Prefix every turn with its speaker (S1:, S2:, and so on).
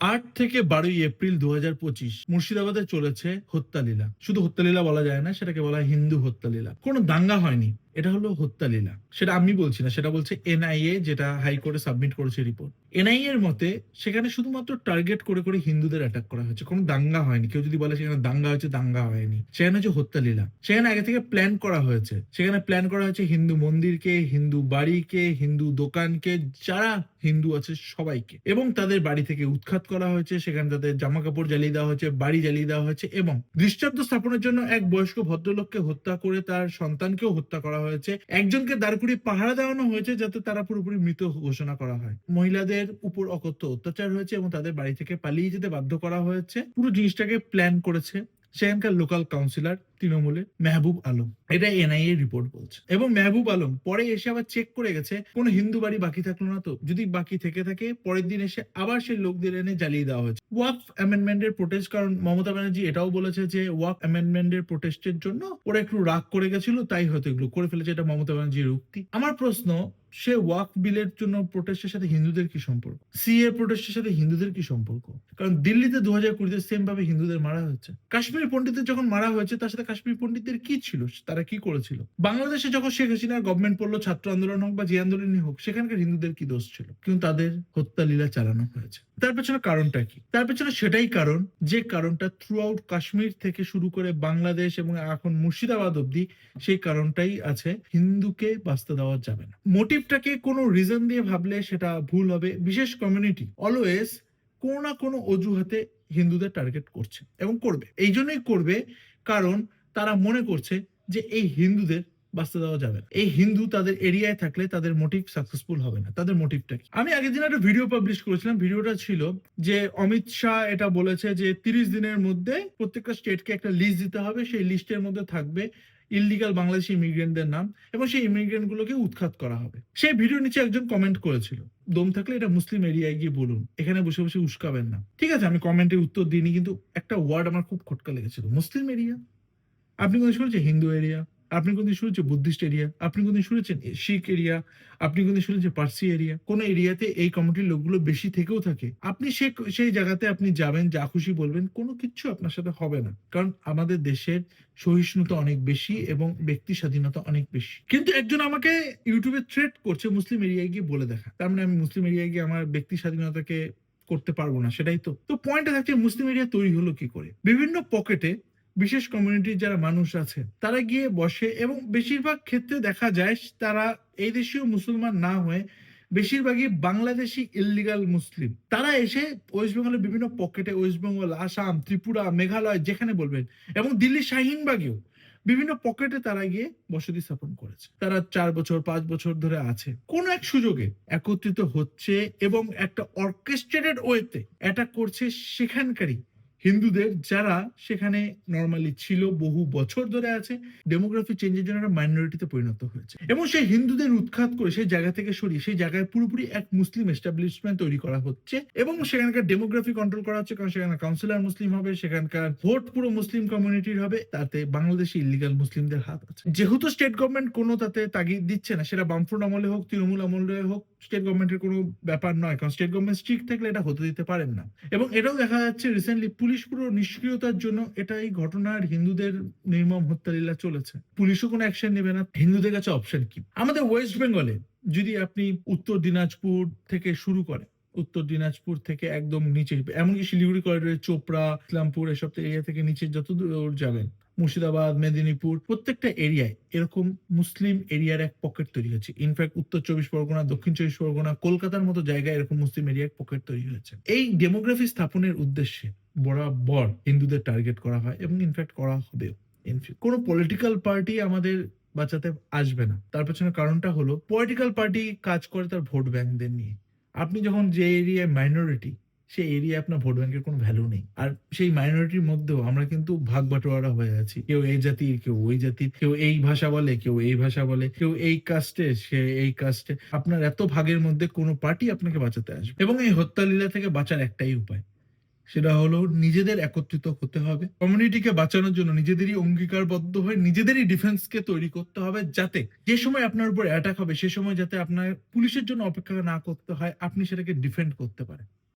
S1: 8 থেকে 12 এপ্রিল 2025 মুর্শিদাবাদে চলেছে হত্যালীলা। শুধু হত্যালীলা বলা যায় না, সেটাকে বলা হয় হিন্দু হত্যালীলা। কোনো দাঙ্গা হয়নি, এটা হলো হত্যালীলা। সেটা আমি বলছি না, সেটা বলছে এনআইএ, যেটা হাইকোর্টে সাবমিট করেছে রিপোর্ট। এনআইএ এর মতে সেখানে শুধুমাত্র টার্গেট করে করে হিন্দুদের অ্যাটাক করা হয়েছে, কোনো দাঙ্গা হয়নি। কেউ যদি বলে সেখানে দাঙ্গা হয়েছে, দাঙ্গা হয়নি। সেখানে হচ্ছে হত্যালীলা। সেখানে আগে থেকে প্ল্যান করা হয়েছে। সেখানে প্ল্যান করা হয়েছে হিন্দু মন্দিরকে, হিন্দু বাড়িকে, হিন্দু দোকানকে, যারা হিন্দু আছে সবাইকে, এবং তাদের বাড়ি থেকে উৎখাত করা হয়েছে। সেখানে তাদের জামা কাপড় জ্বালিয়ে দেওয়া হয়েছে, বাড়ি জ্বালিয়ে দেওয়া হয়েছে, এবং দৃষ্টান্ত স্থাপনের জন্য এক বয়স্ক ভদ্রলোককে হত্যা করে তার সন্তানকেও হত্যা করা হয়েছে। একজনকে দাঁড় করিয়ে পাহারা দেওয়ানো হয়েছে যাতে তারা পুরোপুরি মৃত ঘোষণা করা হয়। মহিলাদের উপর অকথ্য অত্যাচার হয়েছে এবং তাদের বাড়ি থেকে পালিয়ে যেতে বাধ্য করা হয়েছে। পুরো জিনিসটাকে প্ল্যান করেছে সেখানকার লোকাল কাউন্সিলর তৃণমূলের মেহবুব আলম। এটা এনআইএ রিপোর্ট বলছে। এবং মেহবুব আলম পরে এসে আবার চেক করে গেছে কোনো হিন্দু বাড়ি বাকি থাকলো না তো। যদি বাকি থেকে থাকে, পরের দিন এসে আবার সেই লোকদের এনে জ্বালিয়ে দেওয়া হয়েছে। ওয়াকফ অ্যামেন্ডমেন্টের প্রোটেস্ট, কারণ মমতা ব্যানার্জি এটাও বলেছে যে ওয়াকফ অ্যামেন্ডমেন্টের প্রোটেস্টের জন্য ওরা একটু রাগ করে গেছিল, তাই হয়তো এগুলো করে ফেলেছে। এটা মমতা ব্যানার্জির উক্তি। আমার প্রশ্ন, সে ওয়াকফ বিলের জন্য প্রোটেস্টের সাথে হিন্দুদের কি সম্পর্ক? সিএ প্রোটেস্টের সাথে হিন্দুদের কি সম্পর্ক? কারণ দিল্লিতে 2020-তে সেম ভাবে হিন্দুদের মারা হয়েছে। কাশ্মীরি পন্ডিতদের যখন মারা হয়েছে, তার সাথে কাশ্মীরি পন্ডিতদের কি ছিল? তারা কি করেছিল? বাংলাদেশে যখন শেখ হাসিনার গভর্নমেন্ট পড়লো, ছাত্র আন্দোলন হোক বা যে আন্দোলনই হোক, সেখানকার হিন্দুদের কি দোষ ছিল? কিন্তু তাদের হত্যা লীলা চালানো হয়েছে। তার পেছনে কারণটা কি? তার পেছনে সেটাই কারণ, যে কারণটা থ্রু আউট কাশ্মীর থেকে শুরু করে বাংলাদেশ এবং এখন মুর্শিদাবাদ অব্দি, সেই কারণটাই আছে, হিন্দুকে বাঁচতে দেওয়া যাবে না। মোটিভটাকে কোনো রিজন দিয়ে ভাবলে সেটা ভুল হবে। বিশেষ কমিউনিটি অলওয়েজ কোনো না কোনো অজুহাতে হিন্দুদের টার্গেট করছে এবং করবে। এই জন্যই করবে কারণ তারা মনে করছে যে এই হিন্দুদের বাঁচতে দেওয়া যাবে না। এই হিন্দু তাদের এরিয়ায় থাকলে তাদের মোটিভ সাকসেসফুল হবে না। তাদের মোটিভটা কি? আমি আগের দিন একটা ভিডিও পাবলিশ করেছিলাম। ভিডিওটা ছিল যে অমিত শাহ এটা বলেছে যে 30 দিনের মধ্যে প্রত্যেকটা স্টেটকে একটা লিস্ট দিতে হবে। সেই লিস্টের মধ্যে থাকবে ইললিগাল বাংলাদেশি ইমিগ্রেন্টদের নাম, এবং সেই ইমিগ্রেন্ট গুলোকে উৎখাত করা হবে। সেই ভিডিও নিচে একজন কমেন্ট করেছিল, দম থাকলে এটা মুসলিম এরিয়ায় গিয়ে বলুন, এখানে বসে বসে উস্কাবেন না। ঠিক আছে, আমি কমেন্টে উত্তর দিইনি, কিন্তু একটা ওয়ার্ড আমার খুব খটকা লেগেছিল, মুসলিম এরিয়া। আপনি কোনদিন শুনেছেন হিন্দু এরিয়া? আপনি কোনদিন শুনেছেন বুদ্ধিস্ট এরিয়া? আপনি কোনদিন শুনেছেন শিখ এরিয়া? আপনি কোনদিন শুনেছেন পার্সি এরিয়া? কোন এরিয়াতে এই কমিউনিটির লোকগুলো বেশি থেকেও থাকে, আপনি সেই জায়গাতে আপনি যাবেন, যা খুশি বলবেন, কোনো কিচ্ছু আপনার সাথে হবে না। কারণ আমাদের দেশের সহিষ্ণুতা অনেক বেশি এবং ব্যক্তি স্বাধীনতা অনেক বেশি। কিন্তু একজন আমাকে ইউটিউবে থ্রেট করছে মুসলিম এরিয়ায় গিয়ে বলে দেখা, তার মানে আমি মুসলিম এরিয়ায় গিয়ে আমার ব্যক্তি স্বাধীনতাকে করতে পারবো না, সেটাই তো। তো পয়েন্টটা থাকছে, মুসলিম এরিয়া তৈরি হলো কি করে? বিভিন্ন পকেটে বিশেষ কমিউনিটির যারা মানুষ আছে তারা গিয়ে বসে, এবং বেশিরভাগ ক্ষেত্রে দেখা যায় তারা এই দেশীয় মুসলমান না হয়ে বেশিরভাগই বাংলাদেশি ইললিগাল মুসলিম। তারা এসে ওয়েস্ট বেঙ্গলের বিভিন্ন পকেটে, ওয়েস্ট বেঙ্গল, আসাম, ত্রিপুরা, মেঘালয়, যেখানে বলবেন, এবং দিল্লির শাহিনবাগেও বিভিন্ন পকেটে তারা গিয়ে বসতি স্থাপন করেছে। তারা 4 বছর 5 বছর ধরে আছে, কোন এক সুযোগে একত্রিত হচ্ছে এবং একটা অর্কেস্ট্রেটেড ওয়েতে অ্যাটাক করছে সেখানকারই হিন্দুদের, যারা সেখানে নর্মালি ছিল, বহু বছর ধরে আছে, ডেমোগ্রাফি চেঞ্জের জন্য একটা মাইনরিটিতে পরিণত হয়েছে। এবং সেই হিন্দুদের উৎখাত করে সেই জায়গা থেকে সরিয়ে সেই জায়গায় পুরোপুরি এক মুসলিম এস্টাবলিশমেন্ট তৈরি করা হচ্ছে, এবং সেখানকার ডেমোগ্রাফি কন্ট্রোল করা হচ্ছে। কারণ সেখানে কাউন্সিলর মুসলিম হবে, সেখানকার ভোট পুরো মুসলিম কমিউনিটির হবে, তাতে বাংলাদেশি ইলিগাল মুসলিমদের হাত আছে। যেহেতু স্টেট গভর্নমেন্ট কোনো তাতে তাগিদ দিচ্ছে না, সেটা বামফ্রন্ট আমলে হোক, তৃণমূল আমলে হোক, স্টেট গভর্নমেন্টের কোনো ব্যাপার নয়, কারণ স্টেট গভর্নমেন্ট স্ট্রিক্ট থাকলে এটা হতে দিতে পারেন না। এবং এটাও দেখা যাচ্ছে রিসেন্টলি পুলিশ পুরো নিষ্ক্রিয়তার জন্য এটা এই ঘটনার হিন্দুদের নির্মম হত্যালীলা চলেছে, পুলিশও কোনো অ্যাকশন নেবে না। হিন্দুদের কাছে অপশন কি? আমাদের ওয়েস্ট বেঙ্গলে যদি আপনি উত্তর দিনাজপুর থেকে শুরু করেন, উত্তর দিনাজপুর থেকে একদম নিচে, এমনকি শিলিগুড়ি করিডোরে চোপড়া, ইসলামপুর, এসব এরিয়া থেকে নিচে যত দূর যাবেন, মুর্শিদাবাদ, মেদিনীপুর, প্রত্যেকটা এরিয়ায় এরকম মুসলিম এরিয়ার এক পকেট তৈরি হয়েছে। ইনফ্যাক্ট উত্তর 24 পরগনা, দক্ষিণ 24 পরগনা, কলকাতার মতো জায়গায় এরকম মুসলিম এরিয়ার পকেট তৈরি হয়েছে। এই ডেমোগ্রাফি স্থাপনের উদ্দেশ্যে বরাবর হিন্দুদের টার্গেট করা হয় এবং ইনফ্যাক্ট করা হবে। কোনো পলিটিক্যাল পার্টি আমাদের বাঁচাতে আসবে না। তার পেছনে কারণটা হলো, পলিটিক্যাল পার্টি কাজ করে তার ভোট ব্যাংকদের নিয়ে। আপনি যখন যে এরিয়ায় মাইনরিটি, সেই এরিয়ায় আপনার ভোট ব্যাংকের কোনো ভ্যালু নেই। আর সেই মাইনরিটির মধ্যেও আমরা কিন্তু ভাগ বাটোয়ারা হয়ে আছি। কেউ এই জাতির, কেউ ওই জাতির, কেউ এই ভাষা বলে, কেউ এই ভাষা বলে, কেউ এই কাস্টে, সে এই কাস্টে। আপনার এত ভাগের মধ্যে কোনো পার্টি আপনাকে বাঁচাতে আসবে? এবং এই হত্যালীলা থেকে বাঁচার একটাই উপায়, সেটা হলো নিজেদের একত্রিত হতে হবে। কমিউনিটিকে বাঁচানোর জন্য নিজেদেরই অঙ্গীকারবদ্ধ হয়ে নিজেদেরই ডিফেন্সকে তৈরি করতে হবে, যাতে যে সময় আপনার উপর অ্যাটাক হবে সে সময় যাতে আপনার পুলিশের জন্য অপেক্ষা না করতে হয়, আপনি সেটাকে ডিফেন্ড করতে পারেন।